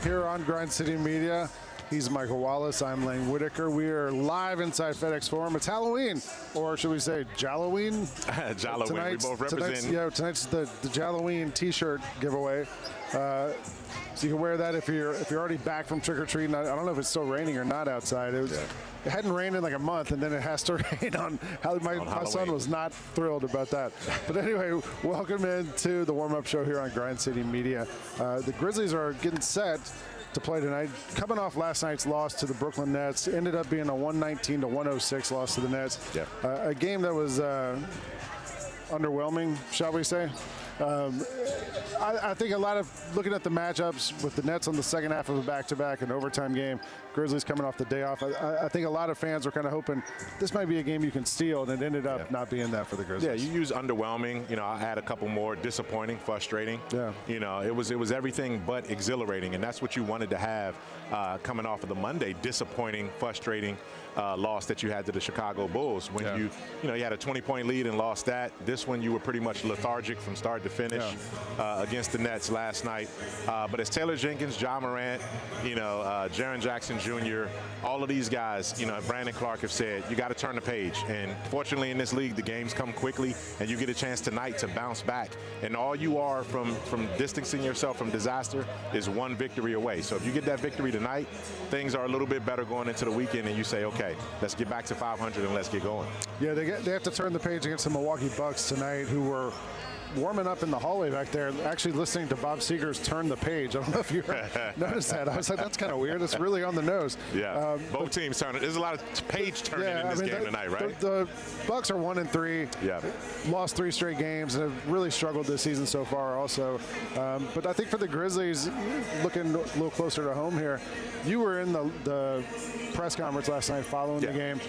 here on Grind City Media. He's Michael Wallace. I'm Lang Whitaker. We are live inside FedEx Forum. It's Halloween, or should we say Jalloween? Jalloween. We both represent. Tonight's the Jalloween T-shirt giveaway. So you can wear that if you're already back from trick or treating. I don't know if it's still raining or not outside. It hadn't rained in like a month, and then it has to rain on. My son was not thrilled about that. But anyway, welcome into the warm-up show here on Grind City Media. The Grizzlies are getting set to play tonight. Coming off last night's loss to the Brooklyn Nets, ended up being a 119-106 loss to the Nets. Yeah. A game that was underwhelming, shall we say. I think a lot of looking at the matchups with the Nets on the second half of a back-to-back and overtime game, Grizzlies coming off the day off. I think a lot of fans were kind of hoping this might be a game you can steal, and it ended up not being that for the Grizzlies. Yeah, you use underwhelming. You know, I had a couple more disappointing, frustrating. Yeah. You know, it was everything but exhilarating, and that's what you wanted to have coming off of the Monday disappointing, frustrating loss that you had to the Chicago Bulls when you had a 20-point lead and lost that. This one you were pretty much lethargic from start to finish against the Nets last night. But it's Taylor Jenkins, John Morant, Jaren Jackson Jr., all of these guys, Brandon Clark have said, you got to turn the page. And fortunately in this league, the games come quickly, and you get a chance tonight to bounce back. And all you are from distancing yourself from disaster is one victory away. So if you get that victory tonight, things are a little bit better going into the weekend, and you say, okay, let's get back to 500 and let's get going. Yeah, they have to turn the page against the Milwaukee Bucks tonight, who were warming up in the hallway back there, actually listening to Bob Seger's Turn the Page. I don't know if you noticed that. I was like, that's kind of weird. It's really on the nose. Yeah, both teams turning. There's a lot of page turning in this game tonight, right? The Bucks are 1-3. Yeah. Lost 3 straight games and have really struggled this season so far also. But I think for the Grizzlies, looking a little closer to home here, you were in the press conference last night following the game.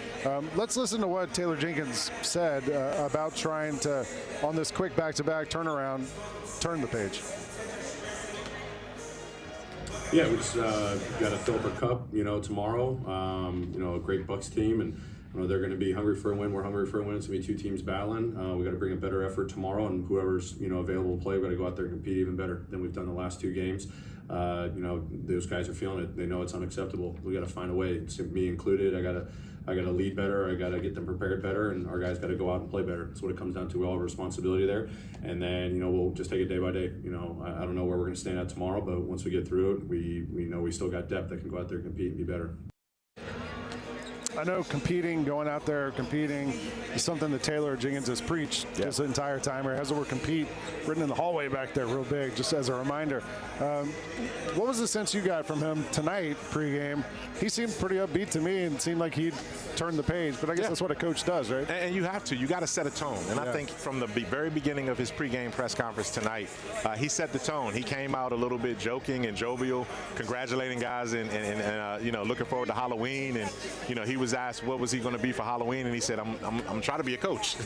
Let's listen to what Taylor Jenkins said about trying to, on this quick back-to-back turnaround, turn the page. Yeah, we just got to fill up our cup, tomorrow. A great Bucks team, and they're going to be hungry for a win. We're hungry for a win. It's going to be 2 teams battling. We got to bring a better effort tomorrow, and whoever's available to play, we got to go out there and compete even better than we've done the last 2 games. Those guys are feeling it. They know it's unacceptable. We got to find a way. It's me included. I got to lead better. I got to get them prepared better, and our guys got to go out and play better. That's what it comes down to. We all have a responsibility there, and then we'll just take it day by day. I don't know where we're going to stand at tomorrow, but once we get through it, we know we still got depth that can go out there and compete and be better. I know going out there competing is something that Taylor Jenkins has preached this entire time. Or has the word compete written in the hallway back there real big, just as a reminder. What was the sense you got from him tonight pregame? He seemed pretty upbeat to me and seemed like he'd turned the page, but I guess that's what a coach does, right? And you have to. You got to set a tone. And I think from the very beginning of his pregame press conference tonight, he set the tone. He came out a little bit joking and jovial, congratulating guys and looking forward to Halloween. And, he was asked what was he going to be for Halloween, and he said, I'm trying to be a coach,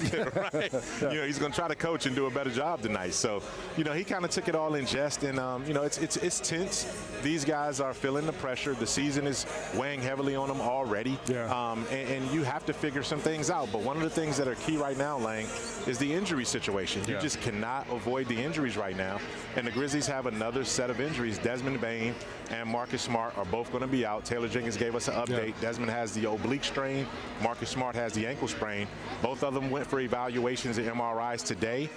right? He's going to try to coach and do a better job tonight. So, he kind of took it all in jest, and, it's tense. These guys are feeling the pressure. The season is weighing heavily on them already. Yeah. And you have to figure some things out. But one of the things that are key right now, Lang, is the injury situation. You just cannot avoid the injuries right now. And the Grizzlies have another set of injuries. Desmond Bane and Marcus Smart are both going to be out. Taylor Jenkins gave us an update. Yeah. Desmond has the oblique strain. Marcus Smart has the ankle sprain. Both of them went for evaluations and MRIs today.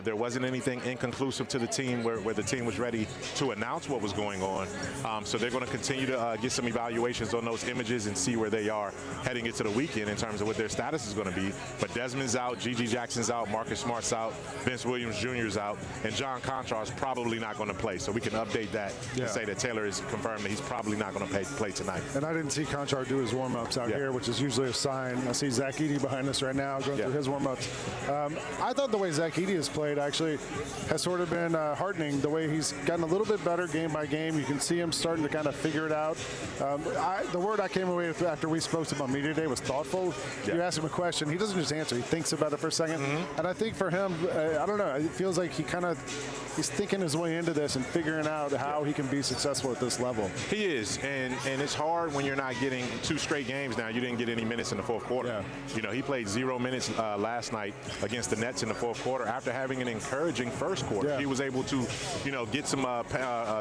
There wasn't anything inconclusive to the team where the team was ready to announce what was going on. So they're going to continue to get some evaluations on those images and see where they are heading into the weekend in terms of what their status is going to be. But Desmond's out, G.G. Jackson's out, Marcus Smart's out, Vince Williams Jr. is out, and John Conchar is probably not going to play. So we can update that and say that Taylor is confirmed that he's probably not going to play tonight. And I didn't see Conchar do his warm-ups out here, which is usually a sign. I see Zach Edey behind us right now going through his warm-ups. I thought the way Zach Edey has played actually has sort of been heartening. The way he's gotten a little bit better game by game. You can see him starting to kind of figure it out. The word I came away with after we spoke to him on media day was thoughtful. You ask him a question, he doesn't just answer. He thinks about it for a second. And I think for him, I don't know, it feels like he's thinking his way into this and figuring out how he can be successful at this level. He is, and it's hard when you're not getting 2 straight games now. You didn't get any minutes in the fourth quarter. He played 0 minutes last night against the Nets in the fourth quarter after having an encouraging first quarter. He was able to, get some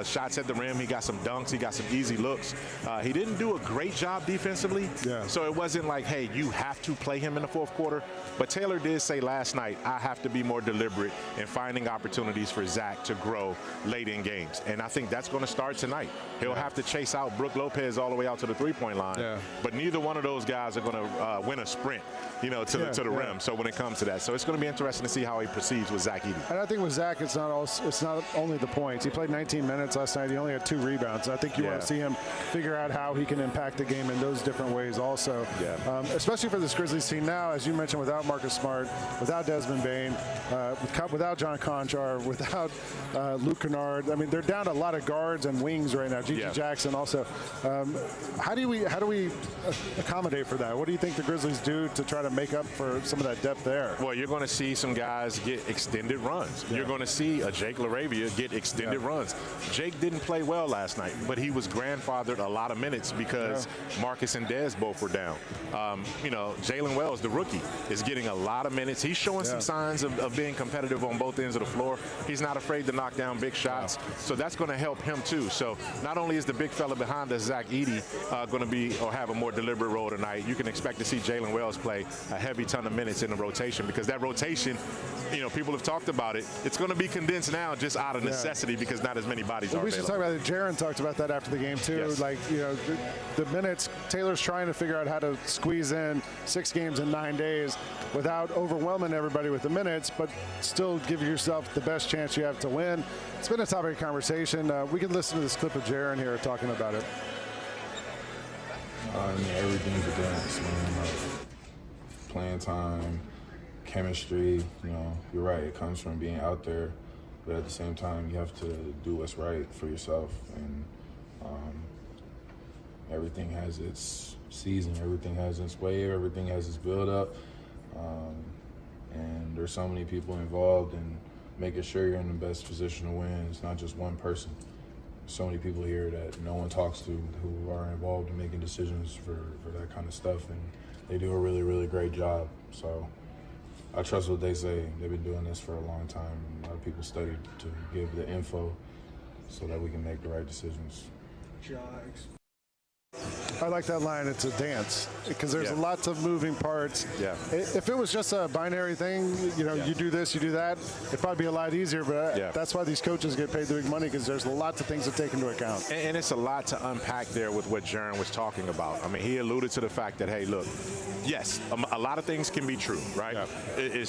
shots at the rim. He got some dunks. He got some easy looks. He didn't do a great job defensively. Yeah. So it wasn't like, hey, you have to play him in the fourth quarter. But Taylor did say last night, I have to be more deliberate in finding opportunities for Zach to grow late in games. And I think that's going to start tonight. He'll have to chase out Brook Lopez all the way out to the three-point line. Yeah. But neither one of those guys are going to win a sprint, to the rim. So when it comes to that, so it's going to be interesting to see how he proceeds with Zach Edey. And I think with Zach, it's not only the points. He played 19 minutes last night. He only had 2 rebounds. I think you want to see him figure out how he can impact the game in those different ways also. Yeah. Especially for this Grizzlies team now, as you mentioned, without Marcus Smart, without Desmond Bane, without John Conchar, without Luke Kennard. I mean, they're down to a lot of guards and wings right now. Gigi Jackson also. How do we accommodate for that? What do you think the Grizzlies do to try to make up for some of that depth there? Well, you're going to see some guys get extended runs. Yeah. You're going to see a Jake LaRavia get extended runs. Jake didn't play well last night, but he was grandfathered a lot of minutes because Marcus and Dez both were down. Jalen Wells, the rookie, is getting a lot of minutes. He's showing some signs of being competitive on both ends of the floor. He's not afraid to knock down big shots. So that's going to help him too. So not only is the big fella behind us, Zach Edey, going to be or have a more deliberate role tonight, you can expect to see Jalen Wells play a heavy ton of minutes in the rotation, because that rotation, people have talked about it. It's going to be condensed now just out of necessity because not as many bodies are available. We should talk about it. Jaron talked about that after the game too. Yes. Like, the minutes, Taylor's trying to figure out how to squeeze in 6 games in 9 days without overwhelming everybody with the minutes, but still give yourself the best chance you have to win. It's been a topic of conversation. We can listen to this clip of Jaron here talking about it. Everything's a dance, man. Like, playing time, chemistry, you're right. It comes from being out there, but at the same time, you have to do what's right for yourself. And everything has its season, everything has its wave, everything has its build-up. And there's so many people involved in making sure you're in the best position to win. It's not just one person. There's so many people here that no one talks to who are involved in making decisions for that kind of stuff, and they do a really, really great job. So I trust what they say. They've been doing this for a long time. A lot of people studied to give the info so that we can make the right decisions. I like that line, it's a dance, because there's lots of moving parts. Yeah. If it was just a binary thing, you do this, you do that, it'd probably be a lot easier, but that's why these coaches get paid the big money, because there's lots of things to take into account. And it's a lot to unpack there with what Jaron was talking about. I mean, he alluded to the fact that, hey, look, yes, a lot of things can be true, right? Yeah.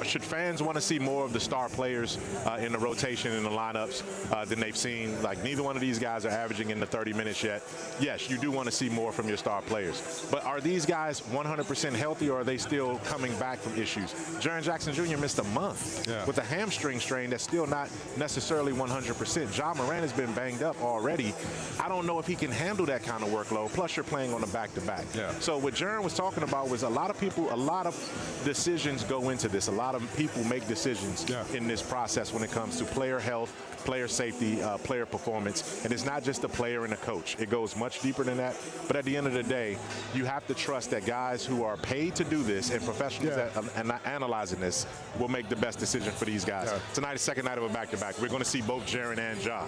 Should fans want to see more of the star players in the rotation and the lineups than they've seen? Like, neither one of these guys are averaging in the 30 minutes yet. Yes, you do want to see more from your star players. But are these guys 100% healthy, or are they still coming back from issues? Jaren Jackson Jr. missed a month with a hamstring strain that's still not necessarily 100%. Ja Morant has been banged up already. I don't know if he can handle that kind of workload. Plus, you're playing on a back-to-back. So what Jaren was talking about was a lot of decisions go into this. A lot of people make decisions in this process when it comes to player health, player safety, player performance. And it's not just the player and the coach. It goes much deeper than that. But at the end of the day, you have to trust that guys who are paid to do this and professionals that are analyzing this will make the best decision for these guys. Tonight is second night of a back-to-back. We're going to see both Jaren and Ja.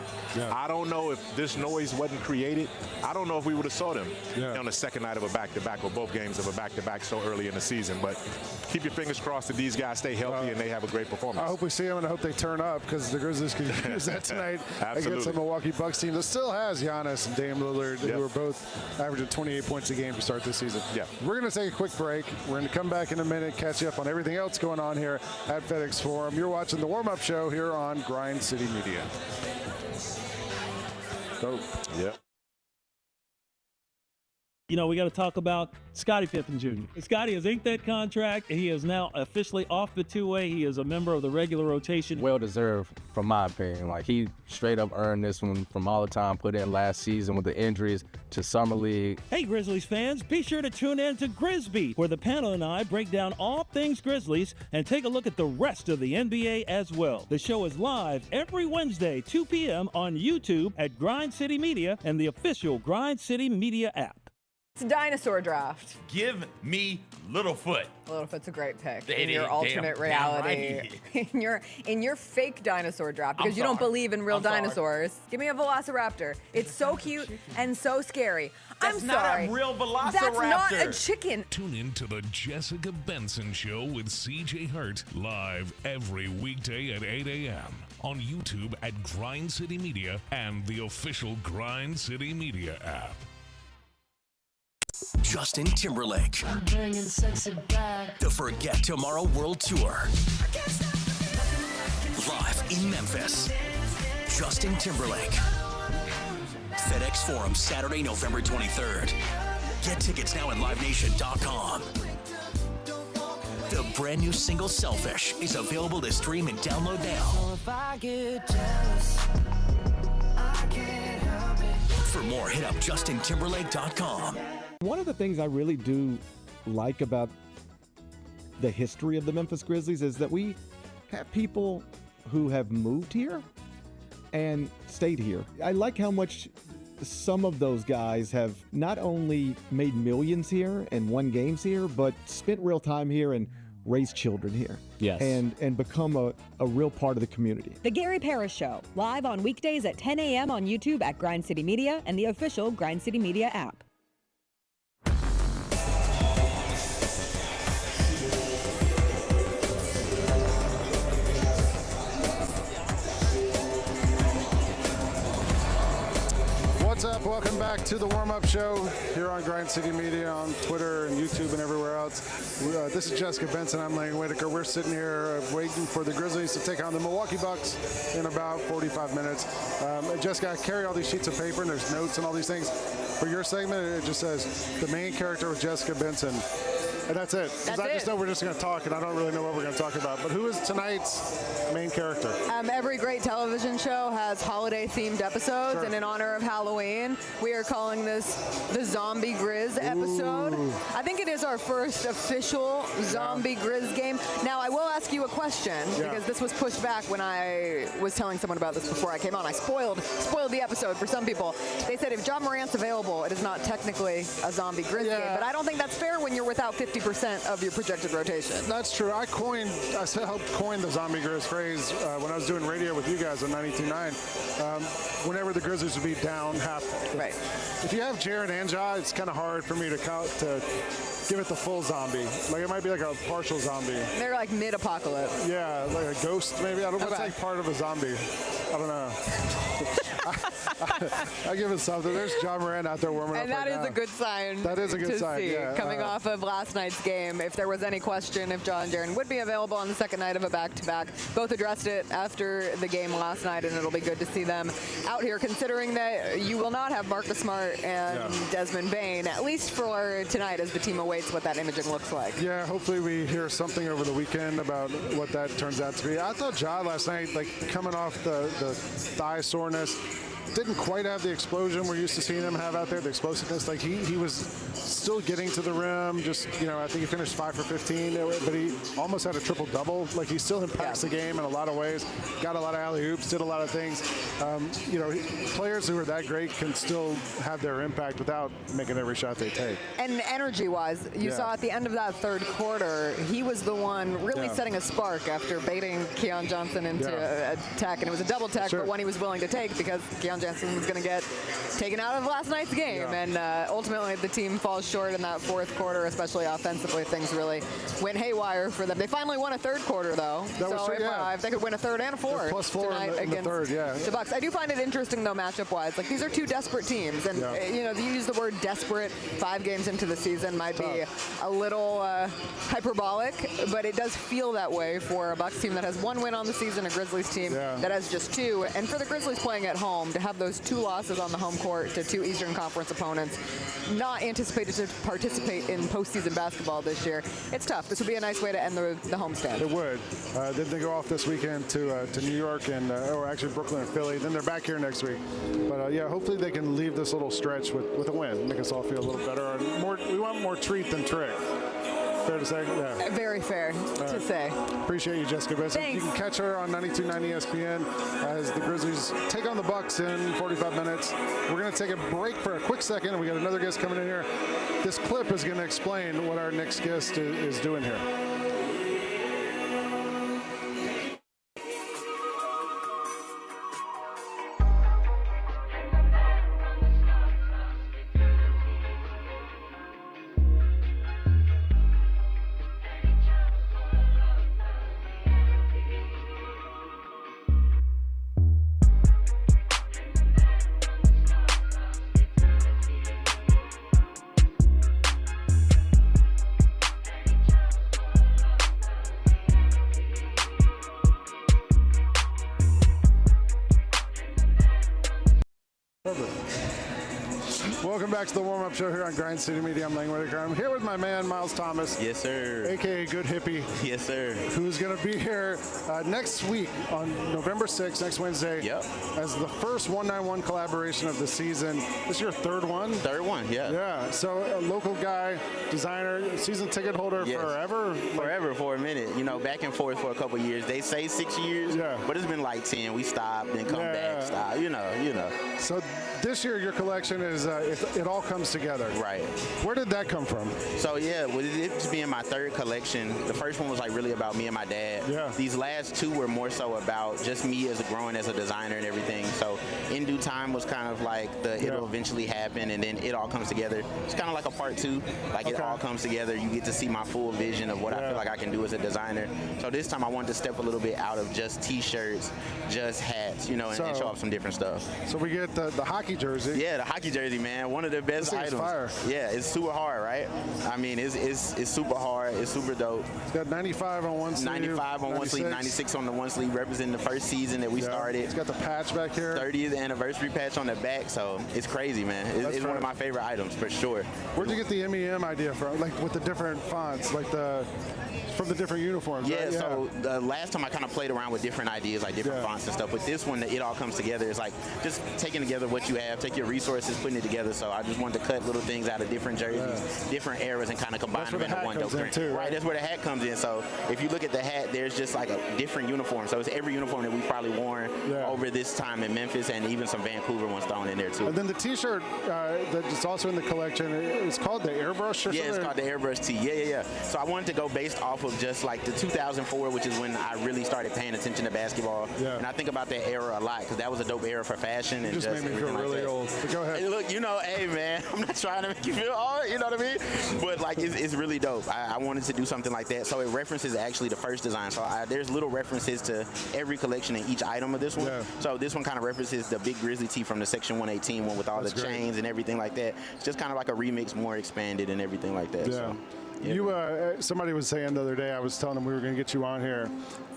I don't know if this noise wasn't created. I don't know if we would have saw them on the second night of a back-to-back or both games of a back-to-back so early in the season. But keep your fingers crossed that these guys stay healthy and they have a great performance. I hope we see them, and I hope they turn up, because the Grizzlies can use that tonight against the Milwaukee Bucks team that still has Giannis and Dame Lillard, who are both averaging 28 points a game to start this season. We're going to take a quick break. We're going to come back in a minute, catch you up on everything else going on here at FedEx Forum. You're watching the warm-up show here on Grind City Media. Dope. We got to talk about Scottie Pippen Jr. Scottie has inked that contract, and he is now officially off the two-way. He is a member of the regular rotation. Well-deserved, from my opinion. Like, he straight up earned this one from all the time put in last season with the injuries to Summer League. Hey, Grizzlies fans, be sure to tune in to Grizz Beat, where the panel and I break down all things Grizzlies and take a look at the rest of the NBA as well. The show is live every Wednesday, 2 p.m. on YouTube at Grind City Media and the official Grind City Media app. It's a dinosaur draft. Give me Littlefoot. Littlefoot's a great pick It in your is alternate damn reality. right. in your fake dinosaur draft, because you don't believe in real dinosaurs. Give me a velociraptor. It's so cute and so scary. That's I'm not sorry. a real velociraptor. That's not a chicken. Tune in to the Jessica Benson Show with CJ Hurt, live every weekday at 8 a.m. on YouTube at Grind City Media and the official Grind City Media app. Justin Timberlake. I'm bringing sexy back. The Forget Tomorrow World Tour. Live in Memphis. Justin Timberlake. FedEx Forum, Saturday, November 23rd. Get tickets now at livenation.com. The brand new single Selfish is available to stream and download now. So if I get jealous, I can't help it. For more, hit up justintimberlake.com. One of the things I really do like about the history of the Memphis Grizzlies is that we have people who have moved here and stayed here. I like how much some of those guys have not only made millions here and won games here, but spent real time here and raised children here. Yes. And become a real part of the community. The Gary Parrish Show, live on weekdays at 10 a.m. on YouTube at Grind City Media and the official Grind City Media app. What's up? Welcome back to the warm-up show here on Grind City Media, on Twitter and YouTube and everywhere else. This is Jessica Benson. I'm Lang Whitaker. We're sitting here waiting for the Grizzlies to take on the Milwaukee Bucks in about 45 minutes. Jessica, I carry all these sheets of paper and there's notes and all these things. For your segment, it just says the main character was Jessica Benson. And that's it. That's I just know we're just going to talk, and I don't really know what we're going to talk about. But who is tonight's main character? Every great television show has holiday-themed episodes, Sure. and in honor of Halloween, we are calling this the Zombie Grizz episode. Ooh. I think it is our first official Zombie Grizz game. Now, I will ask you a question, because this was pushed back when I was telling someone about this before I came on. I spoiled the episode for some people. They said if John Morant's available, it is not technically a Zombie Grizz game, but I don't think that's fair when you're without 50% of your projected rotation. That's true. I helped coin the Zombie Grizz phrase when I was doing radio with you guys on 92.9. Whenever the Grizzlies would be down half. Right. If you have Jared and Ja, it's kind of hard for me to give it the full zombie. Like it might be like a partial zombie. They're like mid-apocalypse. Yeah, like a ghost maybe. I don't know. What's like part of a zombie? I don't know. I give it something. There's John Moran out there warming up. And that right is now. a good sign. That is a good to sign. see. Yeah. Coming off of last night's game, if there was any question if John Jaren would be available on the second night of a back-to-back, both addressed it after the game last night, and it'll be good to see them out here, considering that you will not have Marcus Smart and Desmond Bane, at least for tonight, as the team awaits what that imaging looks like. Yeah, hopefully we hear something over the weekend about what that turns out to be. I thought Ja last night, like coming off the thigh soreness, didn't quite have the explosion we're used to seeing him have out there, the explosiveness. Like he was still getting to the rim. Just, I think he finished 5 for 15, but he almost had a triple-double. Like he still impacts the game in a lot of ways. Got a lot of alley-oops, did a lot of things. Players who are that great can still have their impact without making every shot they take. And energy-wise, you saw at the end of that third quarter, he was the one really setting a spark after baiting Keon Johnson into a tech. And it was a double tech, but one he was willing to take because Keon Johnson was going to get taken out of last night's game. And ultimately, the team falls short in that fourth quarter, especially offensively. Things really went haywire for them. They finally won a third quarter, though. If they could win a third and a fourth +4 tonight in the against third, the Bucks. I do find it interesting, though, matchup-wise. Like, these are two desperate teams. And, you use the word desperate 5 games into the season might be a little hyperbolic, but it does feel that way for a Bucks team that has 1 win on the season, a Grizzlies team that has just 2. And for the Grizzlies playing at home, to have those 2 losses on the home court to 2 Eastern Conference opponents, not anticipated to participate in postseason basketball this year, it's tough. This would be a nice way to end the homestand. It would. Then they go off this weekend to New York or actually Brooklyn and Philly. Then they're back here next week. But hopefully they can leave this little stretch with a win, make us all feel a little better. We want more treat than trick. Fair to say? Yeah. Very fair to say. Appreciate you, Jessica Benson. Thanks. You can catch her on 92.9 ESPN as the Grizzlies take on the Bucks in 45 minutes. We're going to take a break for a quick second, and we got another guest coming in here. This clip is going to explain what our next guest is doing here. Welcome back to the warm-up show here on Grind City Media. I'm Lang Whitaker. I'm here with my man, Miles Thomas. Yes, sir. A.K.A. Good Hippie. Yes, sir. Who's going to be here next week on November 6th, next Wednesday. Yep. As the first 191 collaboration of the season. This is your third one? Third one, yeah. Yeah. So a local guy, designer, season ticket holder forever? Forever, for a minute. You know, back and forth for a couple years. They say 6 years, but it's been like 10. We stopped, then come back, stop. You know. So this year your collection is, it all comes together. Right. Where did that come from? So yeah, with it just being my third collection, the first one was like really about me and my dad. Yeah. These last two were more so about just me as growing as a designer and everything. So In Due Time was kind of like it'll eventually happen, and then it all comes together. It's kind of like a part two. Like it all comes together. You get to see my full vision of what I feel like I can do as a designer. So this time I wanted to step a little bit out of just T-shirts, just hats, you know, and show off some different stuff. So we get the hockey jersey. Yeah, the hockey jersey, man. One of the best items. Fire. Yeah, it's super hard, right? I mean, it's super hard. It's super dope. It's got 95 on one sleeve. 95 on 96. One sleeve, 96 on the one sleeve, representing the first season that we started. It's got the patch back here. 30th anniversary patch on the back, so it's crazy, man. It's one of my favorite items for sure. Where'd you get the MEM idea from? Like with the different fonts, like from the different uniforms, yeah, right? So the last time I kind of played around with different ideas, like different fonts and stuff. With this one, it all comes together. It's like just taking together what you have, take your resources, putting it together. So I just wanted to cut little things out of different jerseys, different eras, and kind of combine them into one dope print. Right, that's where the hat comes in. So if you look at the hat, there's just like a different uniform. So it's every uniform that we've probably worn over this time in Memphis, and even some Vancouver ones thrown in there too. And then the T-shirt that's also in the collection, it's called the Airbrush or something? Yeah, it's called the Airbrush tee. Yeah. So I wanted to go based off of just like the 2004, which is when I really started paying attention to basketball. Yeah. And I think about that era a lot because that was a dope era for fashion. And just made me feel really old. But go ahead. Hey, look, you know, hey man, I'm not trying to make you feel old, you know what I mean? But like, it's really dope. I wanted to do something like that. So it references actually the first design. So there's little references to every collection in each item of this one. So this one kind of references the big Grizzly tee from the Section 118 one with all the chains and everything like that. It's just kind of like a remix, more expanded and everything like that. Yeah. So. You, somebody was saying the other day, I was telling them we were going to get you on here,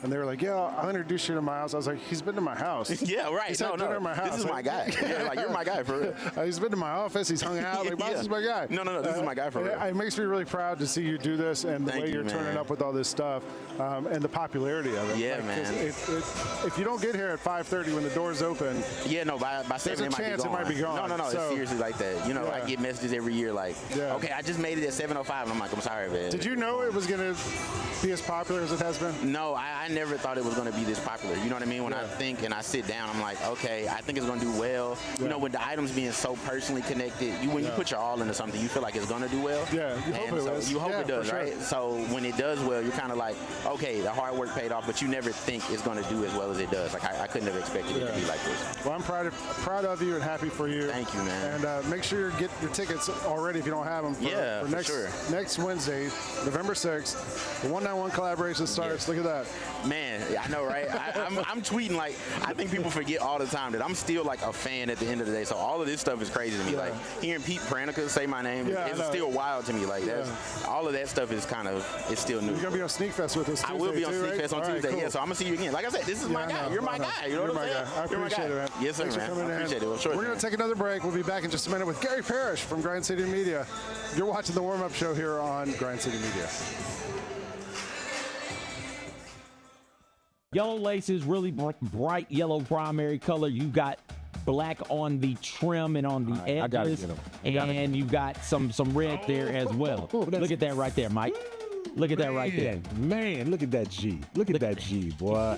and they were like, "Yeah, I'll introduce you to Miles." I was like, "He's been to my house." Yeah, right. He's had dinner at my house. This is my guy. Yeah, like you're my guy for real. He's been to my office. He's hung out. Like, Miles is my guy. No. This is my guy for real. It makes me really proud to see you do this and the way you're turning up with all this stuff and the popularity of it. Yeah, man. If you don't get here at 5:30 when the doors open, by 7 it might be gone. No. So, it's seriously like that. You know, I get messages every year like, okay, I just made it at 7:05. And I'm like, I'm sorry, man. Did you know it was going to be as popular as it has been? No, I never thought it was going to be this popular. You know what I mean? When I think and I sit down, I'm like, okay, I think it's going to do well. You know, with the items being so personally connected, when you put your all into something, you feel like it's going to do well. Yeah, you hope it does. You hope it does, right? So when it does well, you're kind of like, okay, the hard work paid off, but you never think it's going to do as well as it does. Like, I couldn't have expected it to be like this. Well, I'm proud of you and happy for you. Thank you, man. And make sure you get your tickets already if you don't have them for next Wednesday, November 6th. The 191 collaboration starts. Look at that. Man, I know, right? I'm tweeting like, I think people forget all the time that I'm still like a fan at the end of the day. So all of this stuff is crazy to me. Like hearing Pete Pranica say my name, it's still wild to me. Like all of that stuff is it's still new. You're gonna be on Sneak Fest with us Tuesday. I will be on Sneak Fest on Tuesday. Cool. Yeah, so I'm gonna see you again. Like I said, this is my guy. You're my guy. You know what I'm saying? I appreciate it, man. Yes, sir, man. I appreciate it. We're gonna take another break. We'll be back in just a minute with Gary Parrish from Grind City Media. You're watching the warm-up show here on Grind City Media. Yellow laces, really bright yellow primary color. You got black on the trim and on the edges. I gotta get them. And you got some red there as well. Look at that right there, Mike. Look at that right there. Man, look at that G. Look at that G, boy.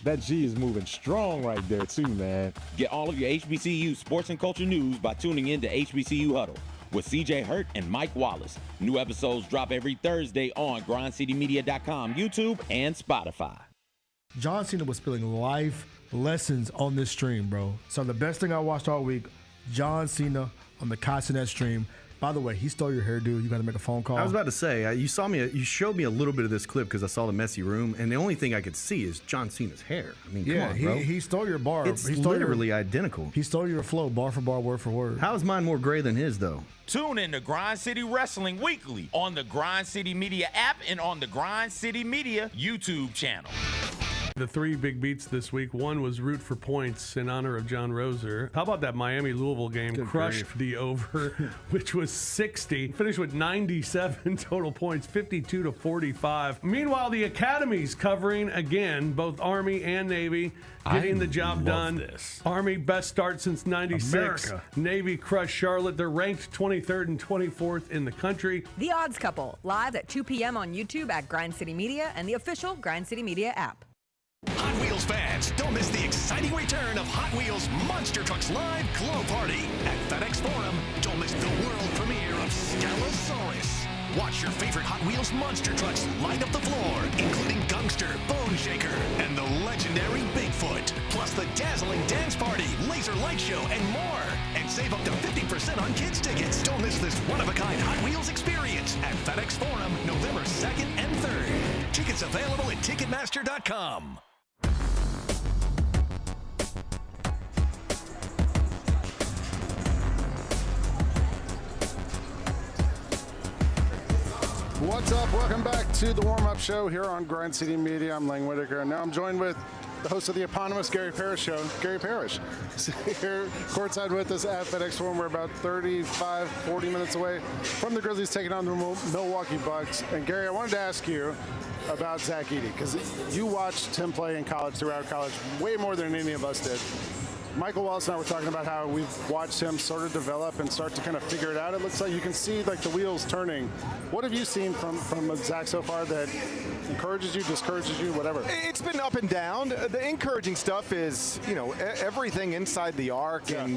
That G is moving strong right there, too, man. Get all of your HBCU sports and culture news by tuning in to HBCU Huddle with CJ Hurt and Mike Wallace. New episodes drop every Thursday on grindcitymedia.com, YouTube, and Spotify. John Cena was spilling life lessons on this stream, bro. So the best thing I watched all week, John Cena on the Cosnet stream. By the way, he stole your hair, dude. You got to make a phone call. I was about to say, you showed me a little bit of this clip because I saw the messy room, and the only thing I could see is John Cena's hair. I mean, come on, bro. He stole your bar. It's he stole literally identical. He stole your flow, bar for bar, word for word. How is mine more gray than his, though? Tune in to Grind City Wrestling weekly on the Grind City Media app and on the Grind City Media YouTube channel. The three big beats this week. One was root for points in honor of John Roser. How about that Miami-Louisville game? Good Crushed grief. the over, which was 60. Finished with 97 total points, 52-45. Meanwhile, the Academy's covering again, both Army and Navy, getting the job done. This. Army, best start since 96. America. Navy crushed Charlotte. They're ranked 23rd and 24th in the country. The Odds Couple, live at 2 p.m. on YouTube at Grind City Media and the official Grind City Media app. Hot Wheels fans, don't miss the exciting return of Hot Wheels Monster Trucks Live Glow Party at FedEx Forum. Don't miss the world premiere of Scalosaurus. Watch your favorite Hot Wheels monster trucks light up the floor, including Gungster, Bone Shaker, and the legendary Bigfoot. Plus the dazzling dance party, laser light show, and more. And save up to 50% on kids' tickets. Don't miss this one-of-a-kind Hot Wheels experience at FedEx Forum, November 2nd and 3rd. Tickets available at Ticketmaster.com. What's up? Welcome back to the warm-up show here on Grind City Media. I'm Lang Whitaker, and now I'm joined with the host of the eponymous Gary Parrish show, Gary Parrish. Here courtside with us at FedEx Forum. We're about 35, 40 minutes away from the Grizzlies taking on the Milwaukee Bucks. And Gary, I wanted to ask you about Zach Edey, because you watched him play in college, throughout college, way more than any of us did. Michael Wallace and I were talking about how we've watched him sort of develop and start to kind of figure it out. It looks like you can see like the wheels turning. What have you seen from Zach so far that encourages you, discourages you, whatever? It's been up and down. The encouraging stuff is, everything inside the arc and,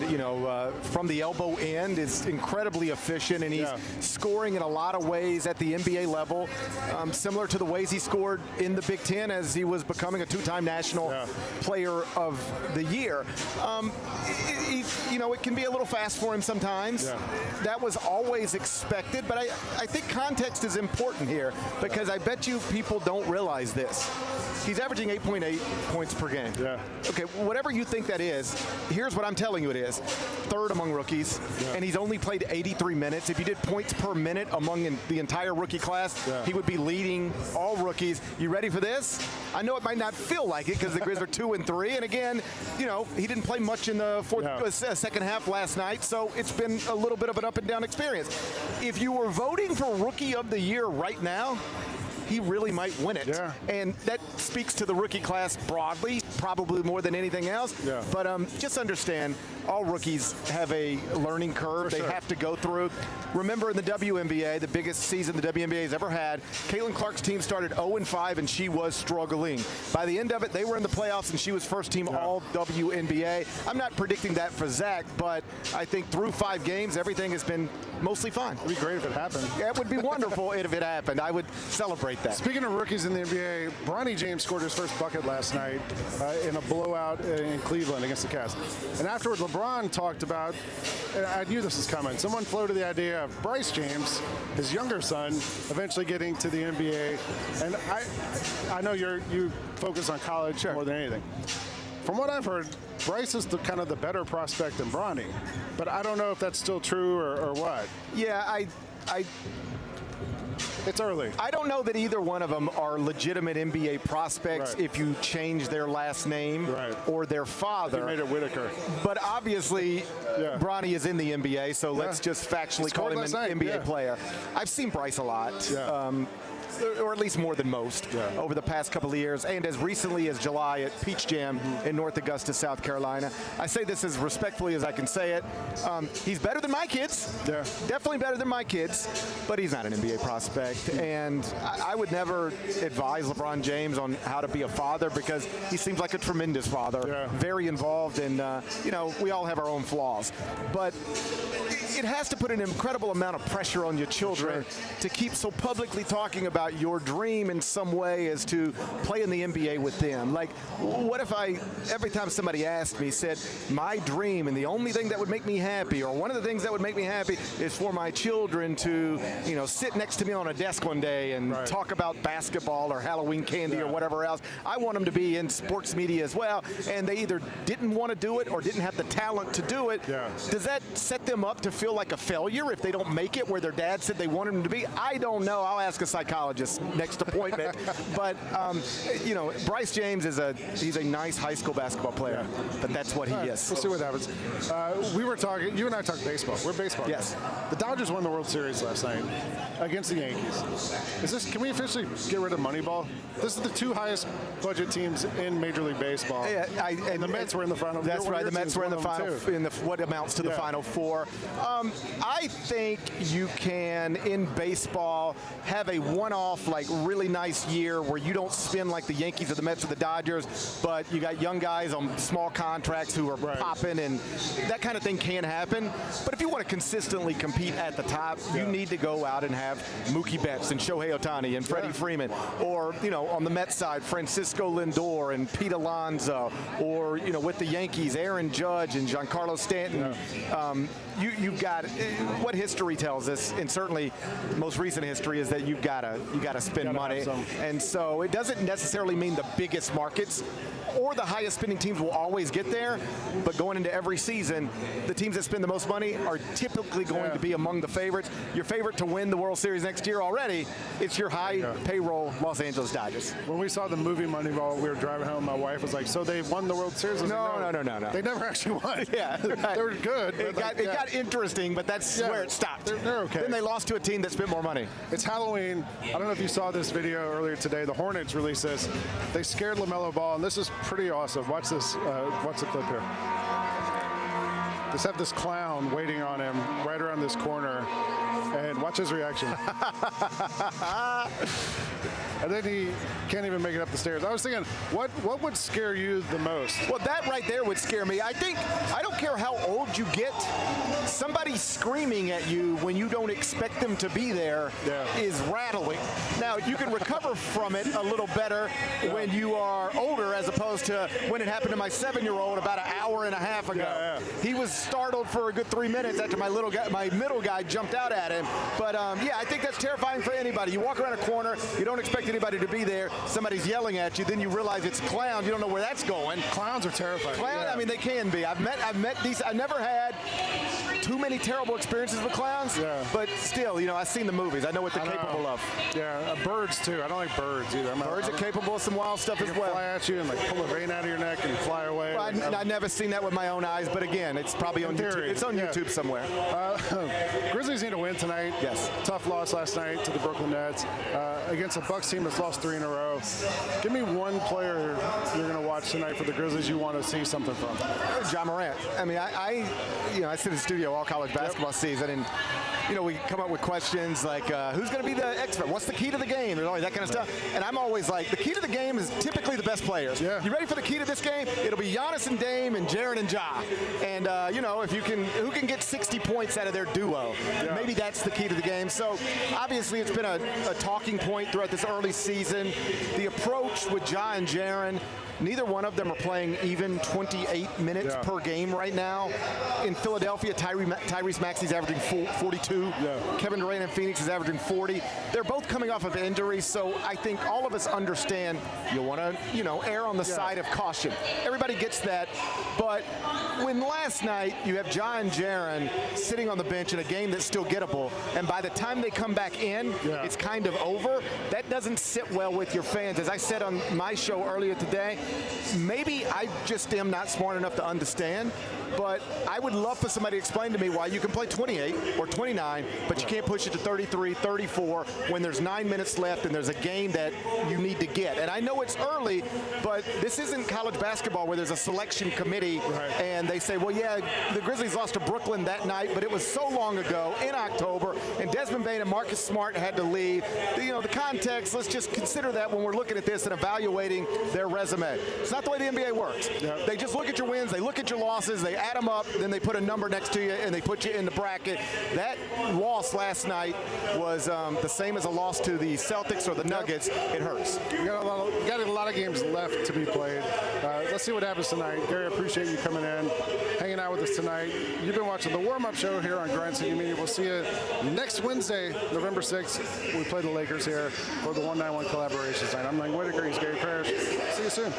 from the elbow end is incredibly efficient, and he's scoring in a lot of ways at the NBA level, similar to the ways he scored in the Big Ten as he was becoming a two-time national player of the year. It can be a little fast for him sometimes. That was always expected, but I think context is important here, because I bet you people don't realize this. He's averaging 8.8 points per game. Okay, whatever you think that is, here's what I'm telling you it is. Third among rookies, and he's only played 83 minutes. If you did points per minute among the entire rookie class, he would be leading all rookies. You ready for this? I know it might not feel like it because the Grizz are 2-3, and again, he didn't play much in the second half last night, so it's been a little bit of an up and down experience. If you were voting for Rookie of the Year right now, he really might win it. And that speaks to the rookie class broadly, probably more than anything else. But just understand, all rookies have a learning curve they have to go through. Remember in the WNBA, the biggest season the WNBA has ever had, Caitlin Clark's team started 0-5 and she was struggling. By the end of it, they were in the playoffs and she was first team all WNBA. I'm not predicting that for Zach, but I think through 5 games, everything has been mostly fine. It'd be great if it happened. It would be wonderful if it happened. I would celebrate that. Speaking of rookies in the NBA, Bronny James scored his first bucket last night in a blowout in Cleveland against the Cavs. And afterwards, LeBron talked about, and I knew this was coming, someone floated the idea of Bryce James, his younger son, eventually getting to the NBA. And I know you focus on college more than anything. From what I've heard, Bryce is the kind of the better prospect than Bronny, but I don't know if that's still true or what. Yeah, it's early. I don't know that either one of them are legitimate NBA prospects if you change their last name or their father. You made it Whitaker. But obviously, Bronny is in the NBA, so let's just factually call him an NBA player. I've seen Bryce a lot. Or at least more than most over the past couple of years, and as recently as July at Peach Jam in North Augusta, South Carolina. I say this as respectfully as I can say it. He's better than my kids. Definitely better than my kids, but he's not an NBA prospect. aspect, and I would never advise LeBron James on how to be a father because he seems like a tremendous father, very involved, and we all have our own flaws. But it has to put an incredible amount of pressure on your children to keep so publicly talking about your dream in some way as to play in the NBA with them. Like, what if every time somebody asked me, said, my dream and the only thing that would make me happy, or one of the things that would make me happy is for my children to, sit next to me on a desk one day and talk about basketball or Halloween candy or whatever else. I want them to be in sports media as well, and they either didn't want to do it or didn't have the talent to do it. Does that set them up to feel like a failure if they don't make it where their dad said they wanted them to be? I don't know. I'll ask a psychologist next appointment. But, Bryce James he's a nice high school basketball player, but that's what he is. We'll see what happens. We were talking, you and I talked baseball. We're baseball guys. The Dodgers won the World Series last night against the Yankees. Can we officially get rid of Moneyball? This is the two highest budget teams in Major League Baseball. And the Mets were in the final. That's right. The Mets were in the final, what amounts to the Final Four. I think you can, in baseball, have a one-off, really nice year where you don't spend like the Yankees or the Mets or the Dodgers, but you got young guys on small contracts who are popping, and that kind of thing can happen. But if you want to consistently compete at the top, you need to go out and have Mookie Betts and Shohei Ohtani and Freddie Freeman, or, on the Mets side, Francisco Lindor and Pete Alonso, or, with the Yankees, Aaron Judge and Giancarlo Stanton. You've got what history tells us, and certainly most recent history is that you've got to spend money, and so it doesn't necessarily mean the biggest markets or the highest spending teams will always get there, but going into every season, the teams that spend the most money are typically going to be among the favorites. Your favorite to win the World Series next year already, it's your high payroll Los Angeles Dodgers. When we saw the movie Moneyball, we were driving home, my wife was like, so they won the World Series? No. They never actually won. Right. They were good. It got interesting, but that's where it stopped. They're okay. Then they lost to a team that spent more money. It's Halloween. I don't know if you saw this video earlier today. The Hornets released this. They scared LaMelo Ball, and this is pretty awesome. Watch this. Watch the clip here. Just have this clown waiting on him right around this corner, and watch his reaction. And then he can't even make it up the stairs. I was thinking, what would scare you the most? Well, that right there would scare me. I don't care how old you get, somebody screaming at you when you don't expect them to be there is rattling. Now, you can recover from it a little better when you are older as opposed to when it happened to my 7-year-old about an hour and a half ago. He was startled for a good 3 minutes after my middle guy jumped out at him. But, I think that's terrifying for anybody. You walk around a corner, you don't expect anybody to be there, somebody's yelling at you, then you realize it's clowns, you don't know where that's going. Clowns are terrifying. I mean, they can be. I've met these. I never had too many terrible experiences with clowns, but still, I've seen the movies. I know what they're capable of. Birds too. I don't like birds either. Birds are capable of some wild stuff as well. Fly at you and pull a vein out of your neck and fly away. Well, I've never seen that with my own eyes, but again, it's probably on YouTube. It's on YouTube somewhere. Grizzlies need to win tonight. Yes. Tough loss last night to the Brooklyn Nets against a Bucks team that's lost 3 in a row. Give me one player you're going to watch tonight for the Grizzlies you want to see something from. Ja Morant. I mean, I sit in the studio all college basketball season, and we come up with questions like, who's going to be the expert? What's the key to the game? And all that kind of stuff. And I'm always like, the key to the game is typically the best players. You ready for the key to this game? It'll be Giannis and Dame and Jaren and Ja. And, if who can get 60 points out of their duo? Maybe that's the key to the game. So, obviously, it's been a talking point throughout this early season. The approach with Ja and Jaren, neither one of them are playing even 28 minutes per game right now. In Philadelphia, Tyrese Maxey's averaging 42. Kevin Durant in Phoenix is averaging 40. They're both coming off of injuries, so I think all of us understand you want to, err on the side of caution. Everybody gets that, but when last night you have Ja and Jaren sitting on the bench in a game that's still gettable, and by the time they come back in, it's kind of over, that doesn't sit well with your fans. As I said on my show earlier today, maybe I just am not smart enough to understand but I would love for somebody to explain to me why you can play 28 or 29, but you can't push it to 33, 34 when there's 9 minutes left and there's a game that you need to get. And I know it's early, but this isn't college basketball where there's a selection committee and they say, well, yeah, the Grizzlies lost to Brooklyn that night, but it was so long ago in October, and Desmond Bane and Marcus Smart had to leave. The context, let's just consider that when we're looking at this and evaluating their resume. It's not the way the NBA works. They just look at your wins, they look at your losses, they add them up, then they put a number next to you and they put you in the bracket. That loss last night was the same as a loss to the Celtics or the Nuggets. It hurts. We got a lot of games left to be played. Let's see what happens tonight. Gary, I appreciate you coming in, hanging out with us tonight. You've been watching the warm-up show here on Grind City Media. We'll see you next Wednesday, November 6th. We play the Lakers here for the 191 collaboration night. I'm Lang Whitaker. He's Gary Parrish. See you soon.